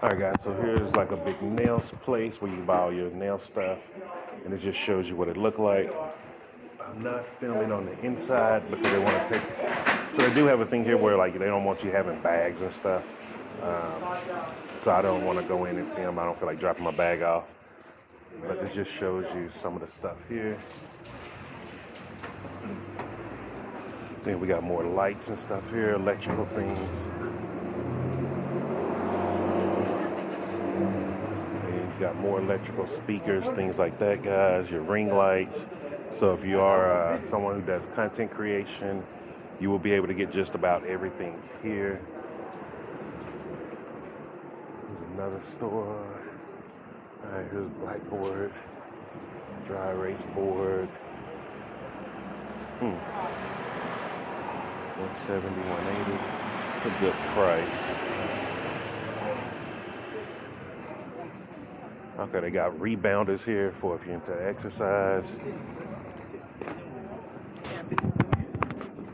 Alright guys, so here's like a big nails place where you buy all your nail stuff, and it just shows you what it looked like. I'm not filming on the inside because they want to take, so they do have a thing here where like they don't want you having bags and stuff. So I don't want to go in and film. I don't feel like dropping my bag off, but it just shows you some of the stuff here. Then we got more lights and stuff here, electrical things. Got more electrical speakers, things like that, guys. Your ring lights. So if you are someone who does content creation, you will be able to get just about everything here. There's another store. All right, here's blackboard, dry erase board. 170, 180. It's a good price. Okay, they got rebounders here for if you're into exercise.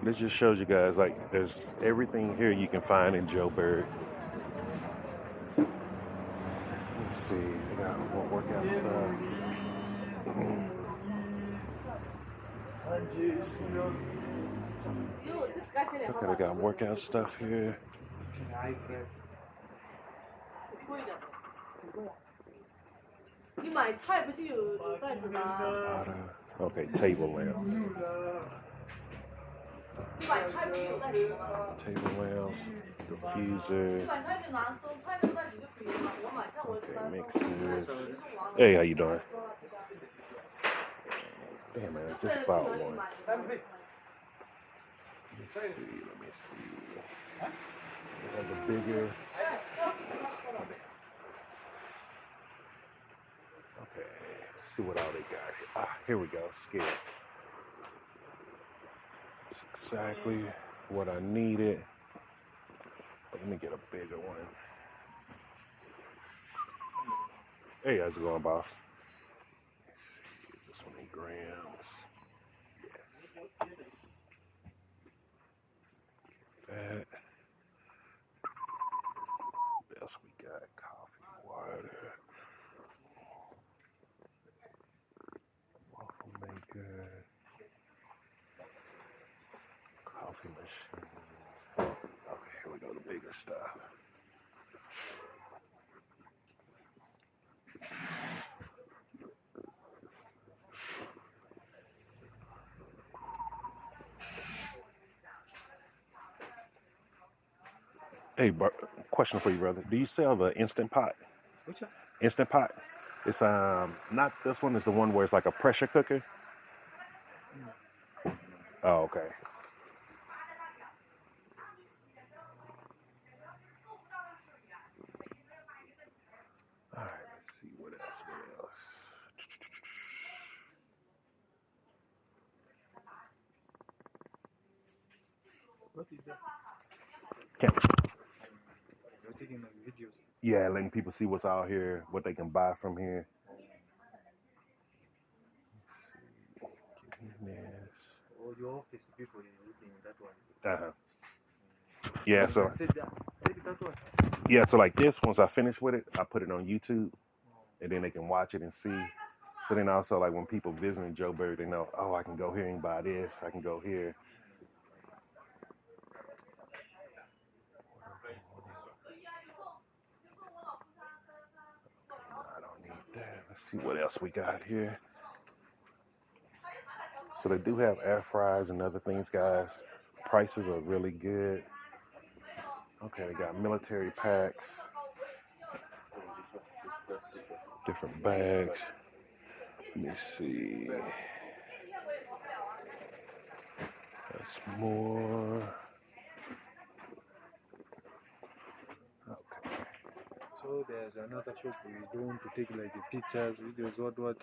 This just shows you guys like there's everything here you can find in Joburg. Let's see, they got more workout stuff. Okay, they got workout stuff here. Okay, table lamps. Table lamps, diffuser. Okay, mixers. Hey, how you doing? Damn man, I just bought one. Let me see. They have the bigger. Okay, let's see what all they got here. Here we go, scale. That's exactly what I needed. But let me get a bigger one. Hey, how's it going, boss? Let's see, this one in grams. Yes. That. What else we got? Coffee, water. Maker, coffee machine. Okay, here we go, the bigger stuff. Hey, question for you, brother. Do you sell the Instant Pot? Which one? Instant Pot. It's not this one. It's the one where it's like a pressure cooker. Oh, okay. All right, let's see what else. What is that? Camera. You're taking like videos. Yeah, letting people see what's out here, what they can buy from here. Let's see. Or your office people looking at that one. Yeah, so I said that. Take that one. yeah, so like this, once I finish with it, I put it on YouTube, and then they can watch it and see. So then also like when people visiting Joburg, they know, oh, I can go here and buy this. I can go here. I don't need that. Let's see what else we got here. So they do have air fryers and other things, guys. Prices are really good. Okay, they got military packs, different bags. Let me see. That's more. Okay. So there's another shop where you don't want to take like the pictures, videos, what.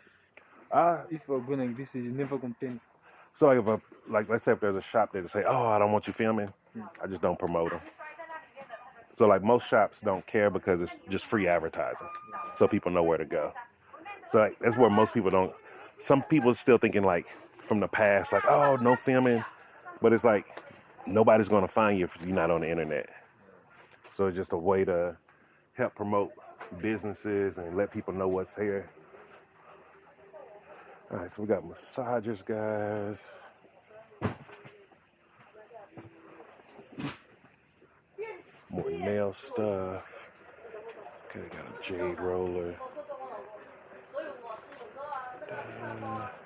If we're going like this, is never complain. So like let's say if there's a shop there to say, oh, I don't want you filming, I just don't promote them. So like most shops don't care because it's just free advertising, so people know where to go. So like, that's where most people don't. Some people are still thinking like from the past, like, oh, no filming, but it's like nobody's gonna find you if you're not on the internet. So it's just a way to help promote businesses and let people know what's here. All right, so we got massagers, guys. More nail stuff. Okay, they got a jade roller.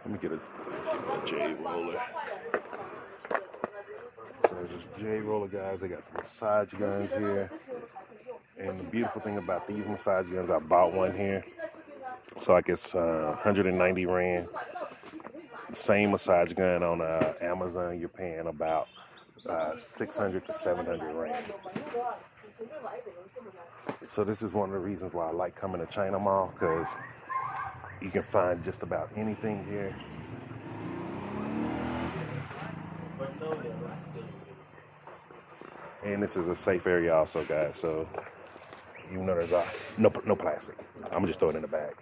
Let me get a jade roller. So there's this jade roller, guys. They got some massage guns here. And the beautiful thing about these massage guns, I bought one here. So like it's 190 Rand. Same massage gun on Amazon, you're paying about 600 to 700 Rand. So this is one of the reasons why I like coming to China Mall, because you can find just about anything here. And this is a safe area also, guys, so even though there's no plastic, I'm just throwing it in the bag.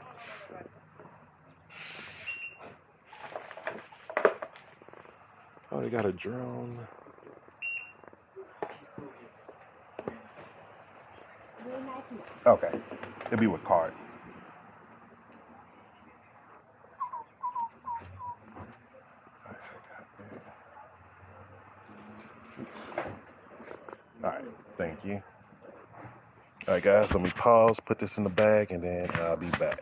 Oh, they got a drone. Okay, it'll be with card. All right, thank you. All right, guys, let me pause, put this in the bag, and then I'll be back.